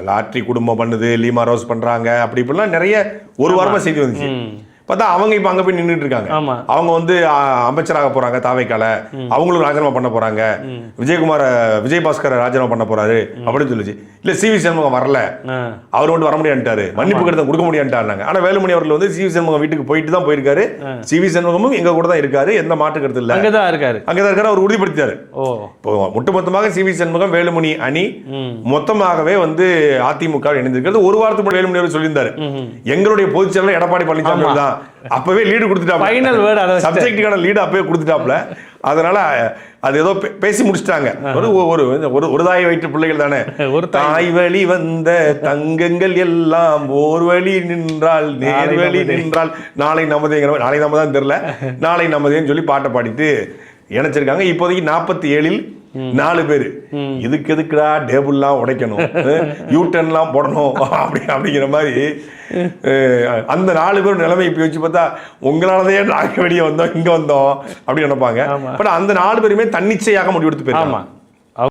Lottery குடும்பம் பண்ணுது, Lima rose பண்றாங்க, அப்படி இப்படிலாம் நிறைய ஒரு வாரமா செய்தி வந்துச்சு. பார்த்தா அவங்க இப்போ அங்கே போய் நின்றுட்டு இருக்காங்க. அவங்க வந்து அமைச்சராக போறாங்க தாவைக்கால, அவங்களும் ராஜினாமா பண்ண போறாங்க. விஜயபாஸ்கர் ராஜினாமா பண்ண போறாரு அப்படின்னு சொல்லிச்சு. இல்ல சிவி சண்முகம் வரல, அவர் மட்டும் வர முடியாட்டாரு, மன்னிப்பு கடிதம் கொடுக்க முடியாட்டாங்க. ஆனா வேலுமணி அவர்கள் வந்து சிவி சண்முகம் வீட்டுக்கு போயிட்டு தான் போயிருக்காரு. சிவி சண்முகமும் எங்க கூட தான் இருக்காரு, எந்த மாற்று கருத்து இல்ல, அங்கதான் இருக்காரு அவர் உறுதிப்படுத்திட்டாரு. இப்போ ஒட்டுமொத்தமாக சிவி சண்முகம் வேலுமணி அணி மொத்தமாகவே வந்து அதிமுக இணைந்திருக்கிறது. ஒரு வாரத்துக்கு வேலுமணி அவர் சொல்லியிருந்தாரு, எங்களுடைய பொதுச் செயலாளர் எடப்பாடி பழனிசாமி தான் அப்பவே லீடு கொடுத்துட்டாப்ல, சப்ஜெக்டுக்கான லீடு அப்பவே கொடுத்துட்டாப்ல. அதனால அது ஏதோ பேசி முடிச்சிட்டாங்க. ஒரு தாய் வயிற்று பிள்ளைகள் தானே, ஒரு தாய் வழி வந்த தங்கங்கள் எல்லாம் ஓர் வழி நின்றால் நேர் வழி நின்றால் நாளை நமதேங்கிற, நாளை நமதான் தெரியல, நாளை நமதேன்னு சொல்லி பாட்டை பாடிட்டு இணைச்சிருக்காங்க. இப்போதைக்கு 47இல் 4 பேர். இதுக்கு எதுக்குடா டேபிள்லாம் உடைக்கணும், யூட்டர்ன்லாம் போடணும் அப்படிங்கிற மாதிரி அந்த 4 பேர் நிலைமை இப்போ வச்சு பார்த்தா உங்களாலதான் நாங்கள் வெளியே வந்தோம், இங்கே வந்தோம் அப்படின்னு நினைப்பாங்க. பட் அந்த 4 பேருமே தன்னிச்சையாக முடிவெடுத்து போயிருக்காங்க.